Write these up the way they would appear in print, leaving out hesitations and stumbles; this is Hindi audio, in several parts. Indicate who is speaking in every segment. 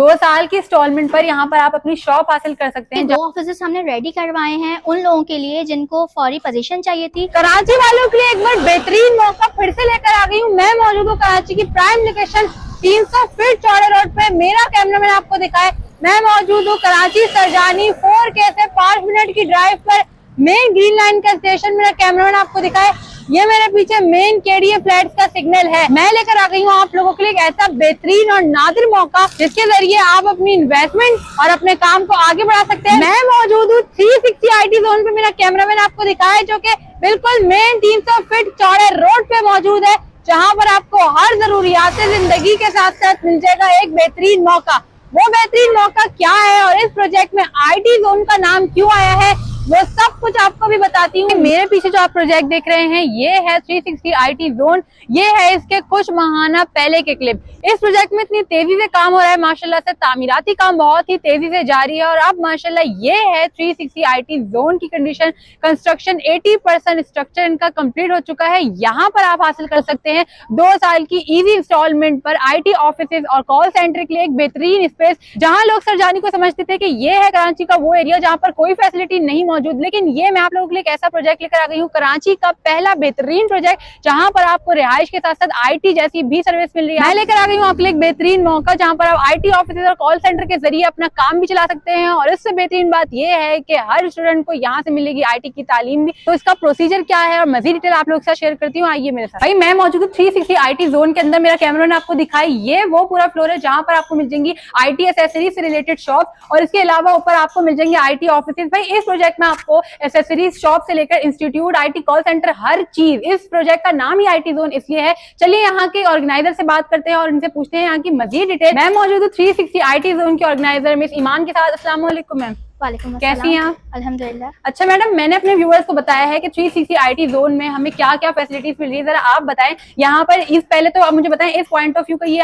Speaker 1: 2 साल की इंस्टॉलमेंट पर यहाँ पर आप अपनी शॉप हासिल कर सकते हैं।
Speaker 2: 2 ऑफिसेस हमने रेडी करवाए हैं उन लोगों के लिए जिनको फौरी पोजीशन चाहिए थी।
Speaker 1: कराची वालों के लिए एक बार बेहतरीन मौका फिर से लेकर आ गई हूँ। मैं मौजूद हूँ कराची की प्राइम लोकेशन 300 फीट चौड़े रोड पे। मेरा कैमरामैन आपको दिखाए, मैं मौजूद हूँ कराची सरजानी 4K से 5 मिनट की ड्राइव पर मेन ग्रीन लाइन का स्टेशन। मेरा कैमरामैन आपको दिखाए, ये मेरे पीछे मेन केडीए फ्लैट्स का सिग्नल है। मैं लेकर आ गई हूँ आप लोगों के लिए एक ऐसा बेहतरीन और नादिर मौका जिसके जरिए आप अपनी इन्वेस्टमेंट और अपने काम को आगे बढ़ा सकते हैं। मैं मौजूद हूँ 360 IT जोन पे। मेरा कैमरामैन आपको दिखाए जो कि बिल्कुल मेन 300 फीट चौड़े रोड पे मौजूद है, जहाँ पर आपको हर जरूरियात जिंदगी के साथ साथ मिल जाएगा एक बेहतरीन मौका। वो बेहतरीन मौका क्या है और इस प्रोजेक्ट में IT जोन का नाम क्यों आया है, वो सब कुछ आपको भी बताती हूँ। मेरे पीछे जो आप प्रोजेक्ट देख रहे हैं ये है 360 IT जोन। ये है इसके कुछ माहाना पहले के क्लिप। इस प्रोजेक्ट में इतनी तेजी से काम हो रहा है माशाल्लाह से, तामीराती काम बहुत ही तेजी से जारी है। और अब माशाल्लाह ये है 360 IT जोन की कंडीशन। कंस्ट्रक्शन 80% स्ट्रक्चर इनका कंप्लीट हो चुका है। यहाँ पर आप हासिल कर सकते हैं 2 साल की इजी इंस्टॉलमेंट पर IT ऑफिस और कॉल सेंटर के लिए एक बेहतरीन स्पेस। जहाँ लोग सरजानी को समझते थे कि ये है कराची का वो एरिया जहाँ पर कोई फैसिलिटी नहीं मौजूद, लेकिन ये मैं आप लोगों के लिए एक ऐसा प्रोजेक्ट लेकर आ गई हूँ, कराची का पहला बेहतरीन प्रोजेक्ट जहां पर आपको रिहाइश के साथ साथ IT जैसी भी सर्विस मिल रही है। मैं लेकर आ गई हूँ आपके लिए एक बेहतरीन मौका जहां पर आप IT ऑफिस और कॉल सेंटर के जरिए अपना काम भी चला सकते हैं। और इससे बेहतरीन बात यह है कि हर स्टूडेंट को यहाँ से मिलेगी IT की तालीम भी। तो इसका प्रोसीजर क्या है और मजीद डिटेल आप लोग के साथ शेयर करती हूँ, आइए मेरे साथ। भाई मैं मौजूद हूँ 360 IT जोन के अंदर। मेरा कैमरा आपको दिखाई, ये वो पूरा फ्लोर है जहां पर आपको मिल जाएंगी IT एसेसरीज से रिलेटेड शॉप और इसके अलावा ऊपर आपको मिल जाएंगे IT ऑफिस। भाई इस प्रोजेक्ट में आपको एसेसरीज शॉप से लेकर इंस्टीट्यूट IT कॉल सेंटर हर चीज, इस प्रोजेक्ट का नाम ही IT जोन इसलिए है। चलिए यहाँ के ऑर्गेनाइजर से बात करते हैं और इनसे पूछते हैं यहाँ की मजीद डिटेल। मैं मौजूद हूँ 360 IT जोन के ऑर्गेनाइजर मिस ईमान के साथ। अस्सलाम वालेकुम मैम।
Speaker 2: वालेकुम अस्सलाम।
Speaker 1: कैसी हैं आप?
Speaker 2: अल्हम्दुलिल्लाह।
Speaker 1: अच्छा मैडम, मैंने अपने व्यूअर्स को बताया है कि 360 IT जोन में हमें क्या क्या फैसिलिटीज मिल रही है, जरा आप बताएं यहाँ पर। इस पहले तो आप मुझे बताएं इस पॉइंट ऑफ व्यू का ये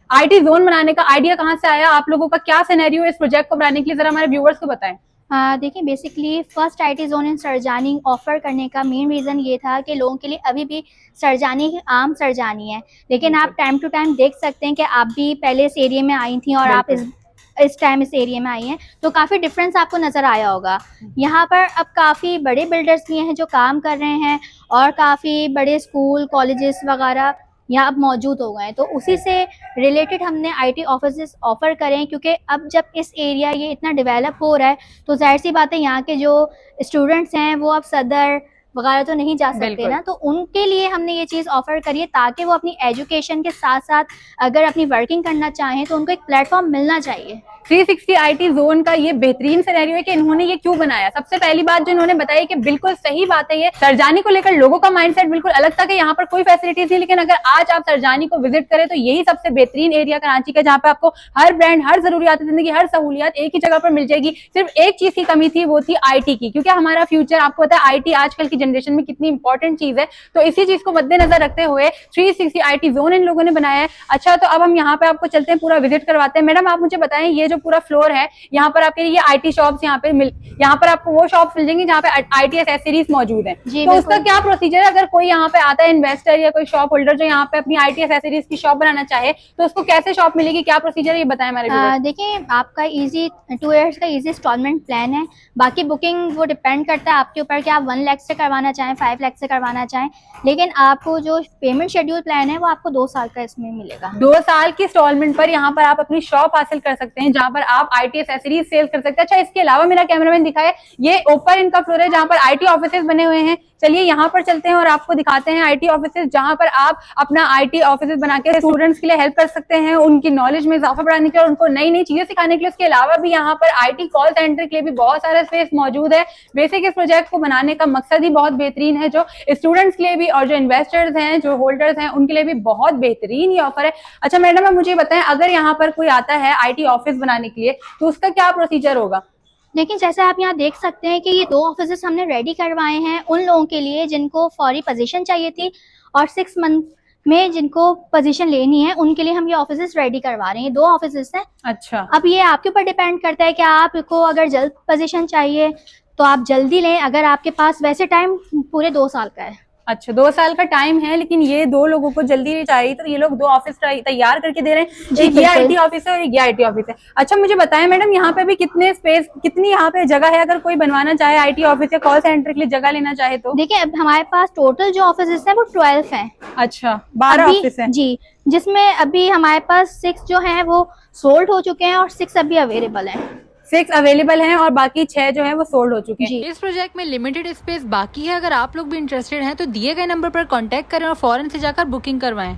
Speaker 1: IT जोन बनाने का आइडिया कहाँ से आया, आप लोगों का क्या सिनेरियो इस प्रोजेक्ट को बनाने के लिए, जरा हमारे व्यूअर्स को बताएं।
Speaker 2: देखिए basically first IT zone in Sarjani offer करने का मेन रीज़न ये था कि लोगों के लिए अभी भी सरजानी आम सरजानी है, लेकिन आप टाइम टू टाइम देख सकते हैं कि आप भी पहले इस एरिया में आई थी और आप इस टाइम इस एरिया में आई हैं, तो काफ़ी डिफरेंस आपको नज़र आया होगा। यहाँ पर अब काफ़ी बड़े बिल्डर्स भी हैं जो काम कर रहे हैं और काफ़ी बड़े स्कूल कॉलेजेस वगैरह यहाँ अब मौजूद हो गए हैं, तो उसी से रिलेटेड हमने IT ऑफिस ऑफर करें, क्योंकि अब जब इस एरिया ये इतना डेवलप हो रहा है तो जाहिर सी बात है यहाँ के जो स्टूडेंट्स हैं वो अब सदर वगैरह तो नहीं जा सकते ना, तो उनके लिए हमने ये चीज़ ऑफर करी है ताकि वो अपनी एजुकेशन के साथ साथ अगर अपनी वर्किंग करना चाहें तो उनको एक प्लेटफॉर्म मिलना चाहिए।
Speaker 1: 360 IT जोन का ये बेहतरीन सिनेरियो है कि इन्होंने ये क्यों बनाया। सबसे पहली बात जो इन्होंने बताई कि बिल्कुल सही बात है, ये सरजानी को लेकर लोगों का माइंडसेट बिल्कुल अलग था कि यहाँ पर कोई फैसिलिटीज नहीं, लेकिन अगर आज आप सरजानी को विजिट करें तो यही सबसे बेहतरीन एरिया कराची का जहाँ पे आपको हर ब्रांड, हर जरूरियात जिंदगी, हर सहूलियत एक ही जगह पर मिल जाएगी। सिर्फ एक चीज की कमी थी, वो थी IT की, क्योंकि हमारा फ्यूचर आपको पता है IT आजकल की जनरेशन में कितनी इंपॉर्टेंट चीज है, तो इसी चीज को मद्देनजर रखते हुए 360 IT जोन इन लोगों ने बनाया है। अच्छा तो अब हम यहाँ पे आपको चलते हैं, पूरा विजिट करवाते हैं। मैडम आप मुझे बताएं, ये जो पूरा फ्लोर है यहाँ पर आपके ये IT शॉप्स यहाँ पर आपको वो शॉप्स मिल जाएंगी जहाँ पे IT एसेसरीज मौजूद हैं, तो उसका क्या प्रोसीजर है? अगर कोई यहाँ पे आता है इन्वेस्टर या कोई शॉप होल्डर जो यहाँ पे अपनी IT एसेसरीज की शॉप बनाना चाहे तो उसको कैसे शॉप मिलेगी, क्या प्रोसीजर है, ये बताएं हमारे।
Speaker 2: देखिए आपका इजी 2 ईयर्स का इजी इंस्टॉलमेंट प्लान है, बाकी बुकिंग वो डिपेंड करता है आपके ऊपर कि आप 1 लाख से करवाना चाहें, 5 लाख से करवाना चाहें, लेकिन आपको जो पेमेंट शेड्यूल प्लान है वो आपको 2 साल का इसमें मिलेगा।
Speaker 1: 2 साल की इंस्टॉलमेंट पर यहाँ पर आप अपनी शॉप हासिल कर सकते हैं जहाँ पर आप IT एसेसरीज सेल कर सकते हैं। अच्छा इसके अलावा मेरा कैमरामैन दिखाए, ये ऊपर इनका फ्लोर है जहाँ पर IT ऑफिसेज बने हुए हैं। चलिए यहाँ पर चलते हैं और आपको दिखाते हैं IT ऑफिसेज जहाँ पर आप अपना IT ऑफिसेज बना के स्टूडेंट्स के लिए हेल्प कर सकते हैं, उनकी नॉलेज में इजाफा बढ़ाने के लिए, उनको नई नई चीजें सिखाने के लिए। उसके अलावा भी यहाँ पर IT कॉल सेंटर के लिए भी बहुत सारा स्पेस मौजूद है। बेसिक इस प्रोजेक्ट को बनाने का मकसद ही बहुत बेहतरीन है, जो स्टूडेंट्स के लिए भी और जो इन्वेस्टर्स हैं, जो होल्डर्स हैं, उनके लिए भी बहुत बेहतरीन ये ऑफर है। अच्छा मैडम आप मुझे बताएं, अगर यहाँ पर कोई आता है IT ऑफिस बनाने के लिए तो उसका क्या प्रोसीजर होगा?
Speaker 2: लेकिन जैसे आप यहाँ देख सकते हैं कि ये 2 ऑफिसेस हमने रेडी करवाए हैं उन लोगों के लिए जिनको फौरी पोजीशन चाहिए थी और 6 मंथ में जिनको पोजीशन लेनी है उनके लिए हम ये ऑफिसेस रेडी करवा रहे हैं। 2 ऑफिसेस हैं।
Speaker 1: अच्छा
Speaker 2: अब ये आपके ऊपर डिपेंड करता है कि आपको अगर जल्द पोजीशन चाहिए तो आप जल्दी लें, अगर आपके पास वैसे टाइम पूरे 2 साल का है।
Speaker 1: अच्छा, 2 साल का टाइम है, लेकिन ये 2 लोगों को जल्दी चाहिए, तो ये लोग 2 ऑफिस तैयार करके दे रहे हैं।
Speaker 2: जी,
Speaker 1: एक ये
Speaker 2: बिल्कुल।
Speaker 1: आईटी ऑफिस है और एक ये आईटी ऑफिस है। अच्छा, मुझे बताएं मैडम, यहाँ पे भी कितनी यहाँ पे जगह है, अगर कोई बनवाना चाहे आईटी ऑफिस या कॉल सेंटर के लिए जगह लेना चाहे तो?
Speaker 2: देखिए, अब हमारे पास टोटल जो ऑफिस है वो 12 हैं।
Speaker 1: अच्छा, 12
Speaker 2: अभी
Speaker 1: ऑफिस है।
Speaker 2: जी, जिसमें अभी हमारे पास 6 जो हैं वो सोल्ड हो चुके हैं और 6 अभी अवेलेबल हैं।
Speaker 1: 6 अवेलेबल हैं और बाकी 6 जो है वो सोल्ड हो चुके हैं।
Speaker 2: जी।
Speaker 3: इस प्रोजेक्ट में लिमिटेड स्पेस बाकी है। अगर आप लोग भी इंटरेस्टेड हैं तो दिए गए नंबर पर कांटेक्ट करें और फौरन से जाकर बुकिंग करवाएं।